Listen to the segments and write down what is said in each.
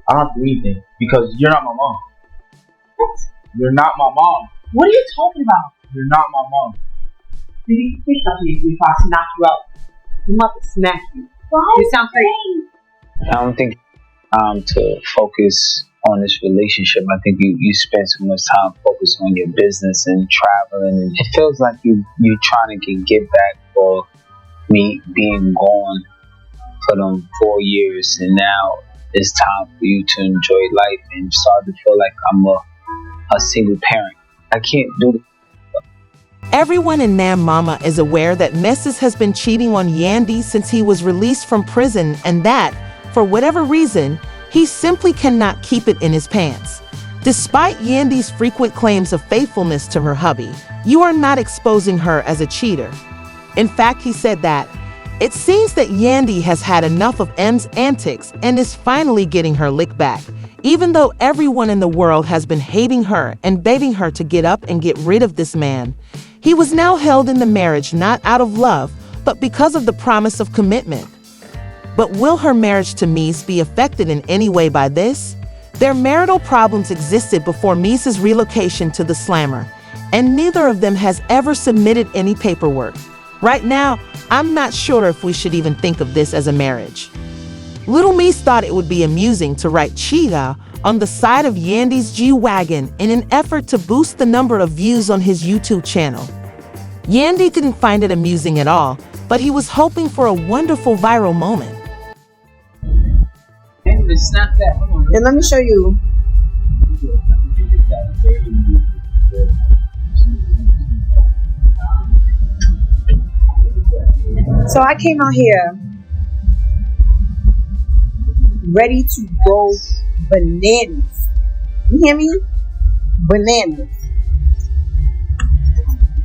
I don't have to do anything because you're not my mom. You're not my mom. What are you talking about? You're not my mom. Please stop me before I knock you out. I'm about to smack you. You sound crazy. I don't think to focus on this relationship. I think you spend so much time focused on your business and traveling, and it feels like you're trying to get back for me being gone for them 4 years, and now it's time for you to enjoy life and start to feel like I'm a single parent. I can't do this. Everyone in Nam Mama is aware that Mendecess has been cheating on Yandy since he was released from prison, and that, for whatever reason, he simply cannot keep it in his pants. Despite Yandy's frequent claims of faithfulness to her hubby, you are not exposing her as a cheater. In fact, he said that it seems that Yandy has had enough of M's antics and is finally getting her lick back, even though everyone in the world has been hating her and begging her to get up and get rid of this man. He was now held in the marriage not out of love, but because of the promise of commitment. But will her marriage to Mies be affected in any way by this? Their marital problems existed before Mies's relocation to the slammer, and neither of them has ever submitted any paperwork. Right now, I'm not sure if we should even think of this as a marriage. Little Mies thought it would be amusing to write Chiga on the side of Yandy's G-Wagon in an effort to boost the number of views on his YouTube channel. Yandy didn't find it amusing at all, but he was hoping for a wonderful viral moment. Snap that. And let me show you. So I came out here ready to go bananas. You hear me? Bananas.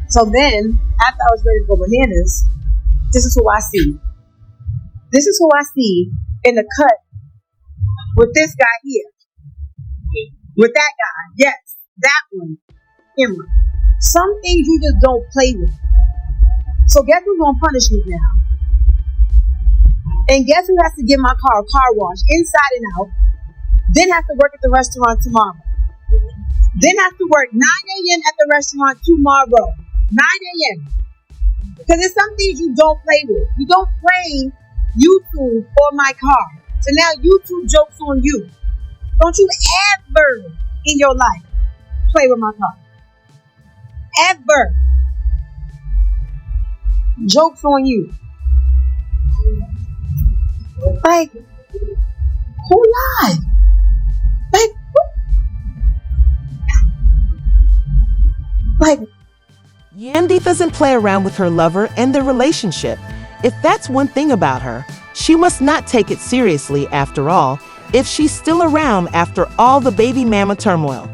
So then, after I was ready to go bananas, this is who I see. This is who I see in the cut with this guy here. With that guy. Yes, that one. Him. Some things you just don't play with. So guess who's going to punish me now? And guess who has to give my car a car wash inside and out? Then has to work at the restaurant tomorrow. Then has to work 9 a.m. at the restaurant tomorrow. 9 a.m. Because there's some things you don't play with. You don't play YouTube or my car. So now YouTube jokes on you. Don't you ever in your life play with my car. Ever. Jokes on you. Like, who lied? Like, Yandy doesn't play around with her lover and their relationship. If that's one thing about her, she must not take it seriously after all, if she's still around after all the baby mama turmoil.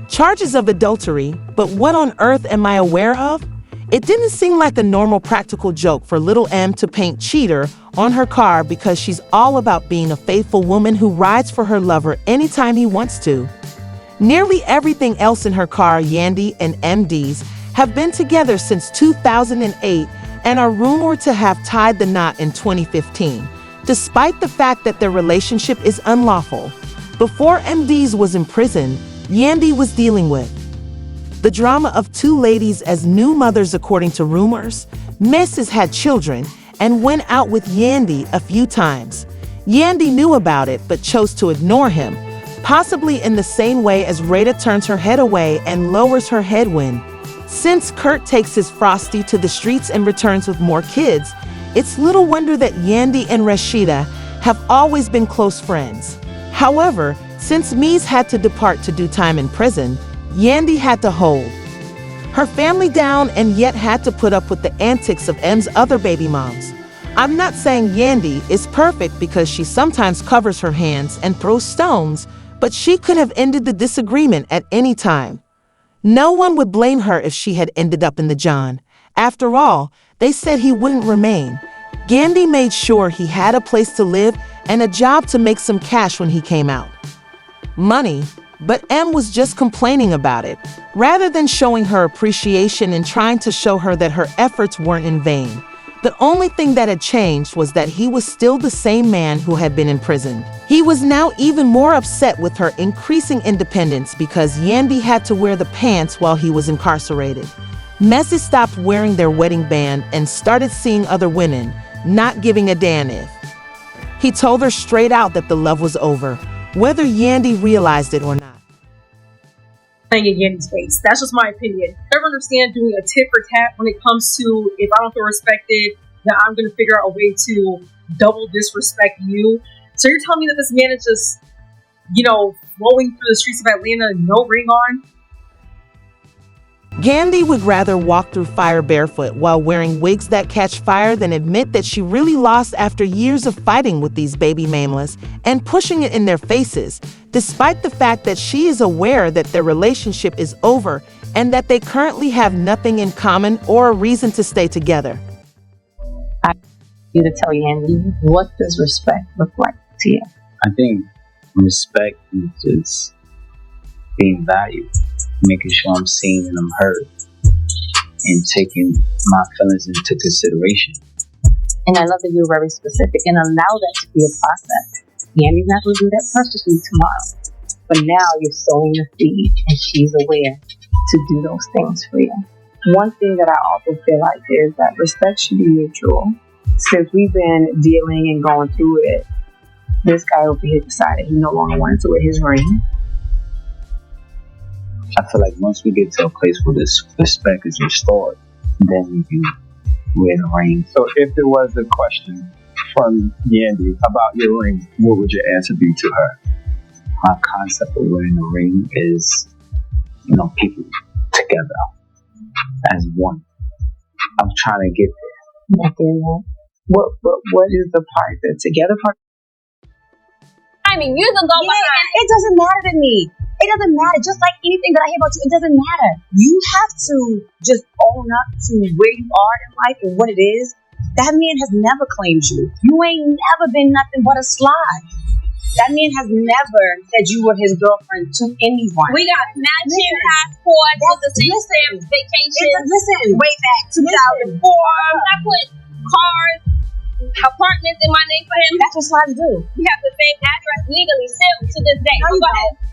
Charges of adultery, but what on earth am I aware of? It didn't seem like a normal practical joke for little M to paint cheater on her car because she's all about being a faithful woman who rides for her lover anytime he wants to. Nearly everything else in her car, Yandy and MD's, have been together since 2008 and are rumored to have tied the knot in 2015, despite the fact that their relationship is unlawful. Before MD's was in prison, Yandy was dealing with the drama of two ladies as new mothers according to rumors. Mendecess had children and went out with Yandy a few times. Yandy knew about it but chose to ignore him, possibly in the same way as Rada turns her head away and lowers her head when since Kurt takes his Frosty to the streets and returns with more kids, it's little wonder that Yandy and Rashida have always been close friends. However, since Mies had to depart to do time in prison, Yandy had to hold her family down and yet had to put up with the antics of M's other baby moms. I'm not saying Yandy is perfect because she sometimes covers her hands and throws stones, but she could have ended the disagreement at any time. No one would blame her if she had ended up in the John. After all, they said he wouldn't remain. Yandy made sure he had a place to live and a job to make some cash when he came out. Money, but M was just complaining about it, rather than showing her appreciation and trying to show her that her efforts weren't in vain. The only thing that had changed was that he was still the same man who had been imprisoned. He was now even more upset with her increasing independence because Yandy had to wear the pants while he was incarcerated. Messi stopped wearing their wedding band and started seeing other women, not giving a damn if. He told her straight out that the love was over, whether Yandy realized it or not. Playing in Yandy's face. That's just my opinion. I never understand doing a tit for tat when it comes to if I don't feel respected, then I'm going to figure out a way to double disrespect you. So you're telling me that this man is just, flowing through the streets of Atlanta, no ring on? Yandy would rather walk through fire barefoot while wearing wigs that catch fire than admit that she really lost after years of fighting with these baby mameless and pushing it in their faces, despite the fact that she is aware that their relationship is over and that they currently have nothing in common or a reason to stay together. I want you to tell Yandy, what does respect look like to you? I think respect is just being valued, making sure I'm seen and I'm heard, and taking my feelings into consideration. And I love that you're very specific and allow that to be a process. Yandy's not going to do that perfectly tomorrow, but now you're sowing the seed and she's aware to do those things for you. One thing that I also feel like is that respect should be mutual. Since we've been dealing and going through it, this guy over here decided he no longer wanted to wear his ring. I feel like once we get to a place where this respect is restored, then we can wear the ring. So if there was a question from Yandy about your ring, what would your answer be to her? My concept of wearing a ring is, people together as one. I'm trying to get there. Not there yet. What is the part, the together part? I mean, you can go behind. It doesn't matter to me. It doesn't matter. Just like anything that I hear about you, it doesn't matter. You have to just own up to where you are in life and what it is. That man has never claimed you. You ain't never been nothing but a slide. That man has never said you were his girlfriend to anyone. We got matching passports with the same vacation. Listen, way back 2004. I put cars, apartments in my name for him. That's what slides do. We have the same address legally still to this day. No,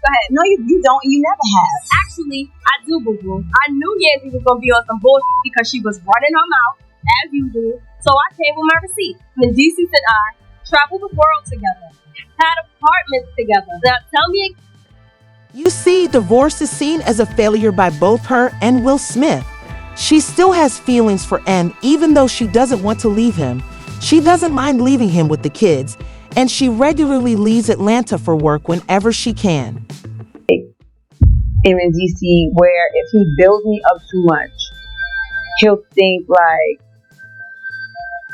Go ahead. No, you don't. You never have. Actually, I do, boo-boo. I knew Yandy was going to be on some bullshit because she was running her mouth, as you do. So I came with my receipt. Mendecess and I traveled the world together, had apartments together. Now tell me. You see, divorce is seen as a failure by both her and Will Smith. She still has feelings for N, even though she doesn't want to leave him. She doesn't mind leaving him with the kids, and she regularly leaves Atlanta for work whenever she can. In DC, where if he builds me up too much, he'll think like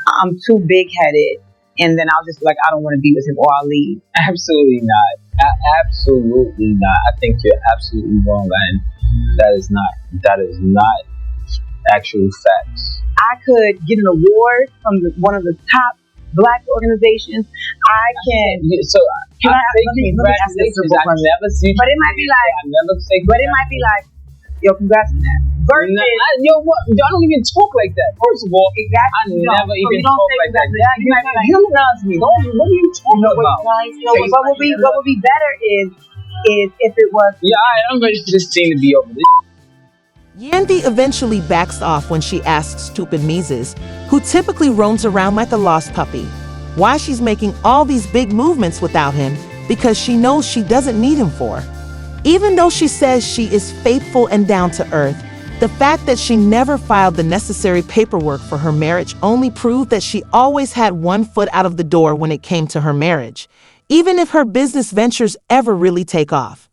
I'm too big-headed, and then I'll just be like, I don't want to be with him, or I'll leave. Absolutely not. Absolutely not. I think you're absolutely wrong, and that is not actual facts. I could get an award from one of the top Black organizations. I can. So can I say congratulations? I never see. But it might be like. I never say. But it might be like, yo, congrats on that. Versus, what? I don't even talk like that. First of all, exactly. I never even talk like that. You might be like, humanize me. What are you talking about? What would be better is if it was. Yeah, I'm ready for this thing to be over. Yandy eventually backs off when she asks stupid Mendecess, who typically roams around like a lost puppy, why she's making all these big movements without him, because she knows she doesn't need him for. Even though she says she is faithful and down to earth, the fact that she never filed the necessary paperwork for her marriage only proved that she always had one foot out of the door when it came to her marriage, even if her business ventures ever really take off.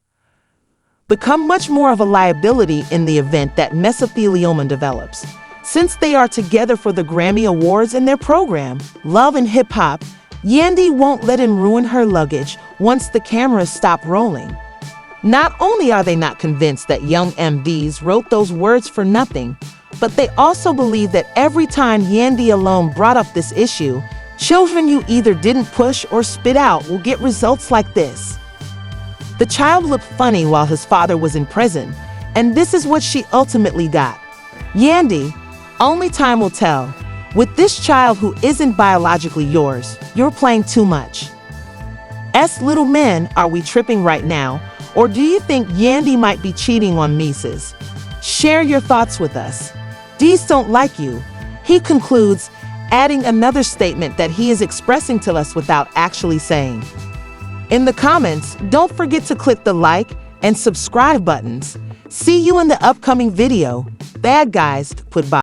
Become much more of a liability in the event that mesothelioma develops. Since they are together for the Grammy Awards in their program, Love and Hip Hop, Yandy won't let him ruin her luggage once the cameras stop rolling. Not only are they not convinced that young MDs wrote those words for nothing, but they also believe that every time Yandy alone brought up this issue, children you either didn't push or spit out will get results like this. The child looked funny while his father was in prison, and this is what she ultimately got. Yandy, only time will tell. With this child who isn't biologically yours, you're playing too much. S little men, are we tripping right now? Or do you think Yandy might be cheating on Mises? Share your thoughts with us. D's don't like you. He concludes, adding another statement that he is expressing to us without actually saying. In the comments, don't forget to click the like and subscribe buttons. See you in the upcoming video. Bad guys, put by.